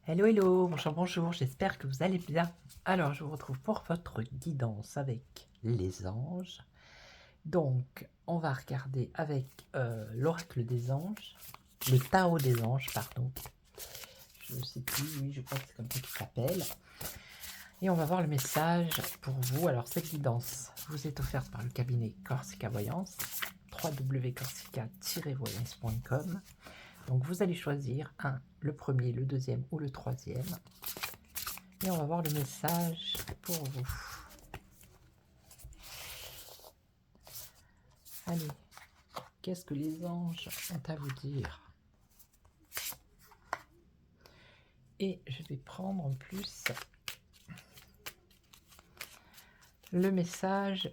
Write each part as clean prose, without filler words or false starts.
Hello, hello, bonjour, bonjour, j'espère que vous allez bien. Alors, je vous retrouve pour votre guidance avec les anges. Donc, on va regarder avec l'oracle des anges, le tarot des anges, pardon. Je ne sais plus, oui, je crois que c'est comme ça qu'il s'appelle. Et on va voir le message pour vous. Alors, cette guidance vous est offerte par le cabinet Corsica Voyance, www.corsica-voyance.com. Donc, vous allez choisir le premier, le deuxième ou le troisième. Et on va voir le message pour vous. Allez, qu'est-ce que les anges ont à vous dire? Et je vais prendre en plus le message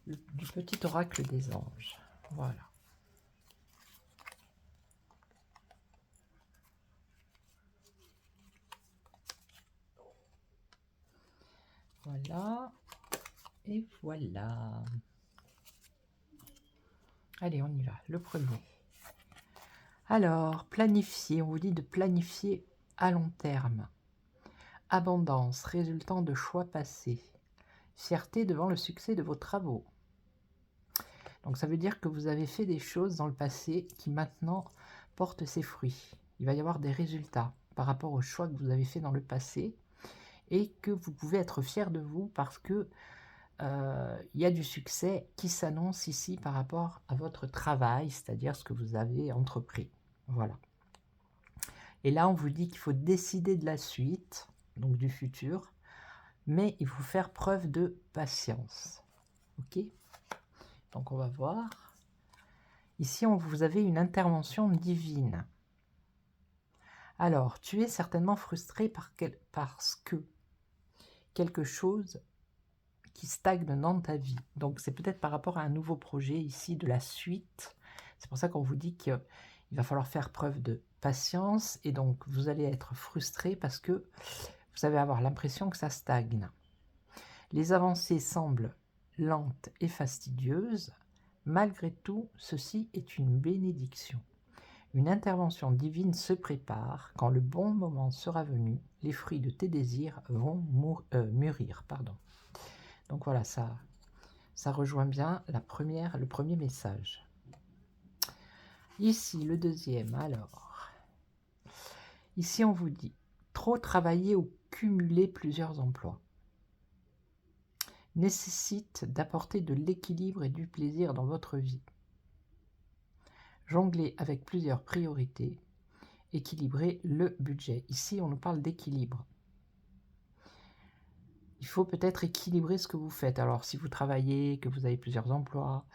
du petit oracle des anges. Voilà. Voilà. Et voilà. Allez, on y va. Le premier. Alors, planifier. On vous dit de planifier à long terme. Abondance résultant de choix passés. Fierté devant le succès de vos travaux. Donc ça veut dire que vous avez fait des choses dans le passé qui maintenant portent ses fruits. Il va y avoir des résultats par rapport aux choix que vous avez fait dans le passé et que vous pouvez être fier de vous parce que il y a du succès qui s'annonce ici par rapport à votre travail, c'est-à-dire ce que vous avez entrepris. Voilà. Et là, on vous dit qu'il faut décider de la suite, donc du futur, mais il faut faire preuve de patience. Ok? Donc on va voir. Ici, vous avez une intervention divine. Alors, tu es certainement frustré parce que quelque chose qui stagne dans ta vie. Donc, c'est peut-être par rapport à un nouveau projet ici, de la suite. C'est pour ça qu'on vous dit qu'il va falloir faire preuve de patience et donc vous allez être frustré parce que vous allez avoir l'impression que ça stagne. Les avancées semblent lentes et fastidieuses. Malgré tout, ceci est une bénédiction. Une intervention divine se prépare. Quand le bon moment sera venu, les fruits de tes désirs vont mûrir. Pardon. Donc voilà, ça rejoint bien le premier message. Ici, le deuxième, alors. Ici, on vous dit, trop travailler ou cumuler plusieurs emplois nécessite d'apporter de l'équilibre et du plaisir dans votre vie. Jongler avec plusieurs priorités, équilibrer le budget. Ici, on nous parle d'équilibre. Il faut peut-être équilibrer ce que vous faites. Alors, si vous travaillez, que vous avez plusieurs emplois,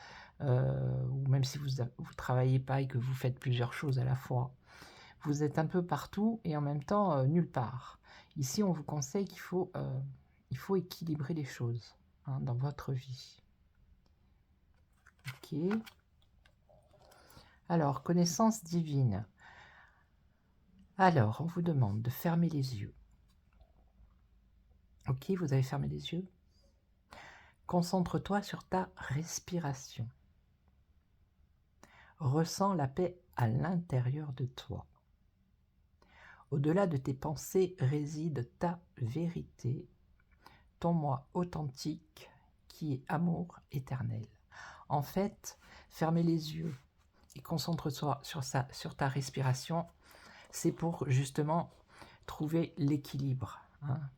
ou même si vous ne travaillez pas et que vous faites plusieurs choses à la fois, vous êtes un peu partout et en même temps nulle part. Ici, on vous conseille qu'il faut équilibrer les choses dans votre vie. Ok. Alors, connaissance divine. Alors, on vous demande de fermer les yeux. Ok, vous avez fermé les yeux. Concentre-toi sur ta respiration. Ressens la paix à l'intérieur de toi. Au-delà de tes pensées réside ta vérité, ton moi authentique qui est amour éternel. En fait, fermer les yeux et concentre-toi sur ta respiration, c'est pour justement trouver l'équilibre,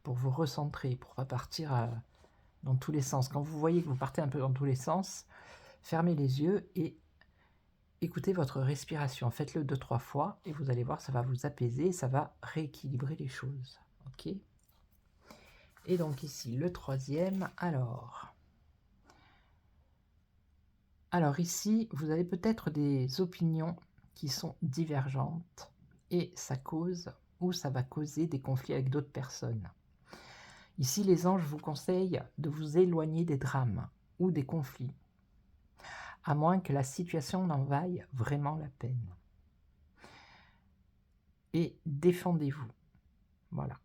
pour vous recentrer, pour ne pas partir dans tous les sens. Quand vous voyez que vous partez un peu dans tous les sens, fermez les yeux et écoutez votre respiration. Faites-le 2-3 fois et vous allez voir, ça va vous apaiser, ça va rééquilibrer les choses. Ok ? Et donc ici, le troisième, alors ici, vous avez peut-être des opinions qui sont divergentes et ça cause ou ça va causer des conflits avec d'autres personnes. Ici, les anges vous conseillent de vous éloigner des drames ou des conflits, à moins que la situation n'en vaille vraiment la peine. Et défendez-vous. Voilà.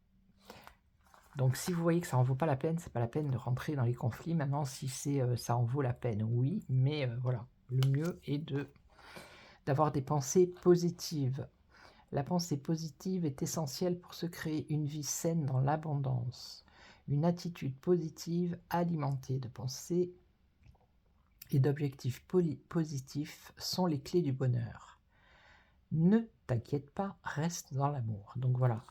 Donc si vous voyez que ça en vaut pas la peine, c'est pas la peine de rentrer dans les conflits. Maintenant, si ça en vaut la peine, oui, mais voilà, le mieux est d'avoir des pensées positives. La pensée positive est essentielle pour se créer une vie saine dans l'abondance. Une attitude positive alimentée de pensées et d'objectifs positifs sont les clés du bonheur. Ne t'inquiète pas, reste dans l'amour. Donc voilà,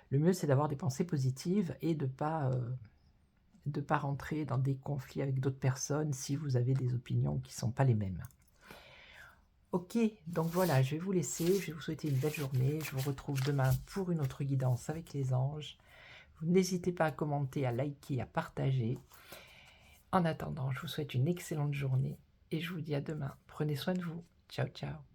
le mieux c'est d'avoir des pensées positives et de pas rentrer dans des conflits avec d'autres personnes si vous avez des opinions qui ne sont pas les mêmes. Ok, donc voilà, je vais vous laisser, je vais vous souhaiter une belle journée, je vous retrouve demain pour une autre guidance avec les anges. N'hésitez pas à commenter, à liker, à partager. En attendant, je vous souhaite une excellente journée et je vous dis à demain. Prenez soin de vous. Ciao, ciao.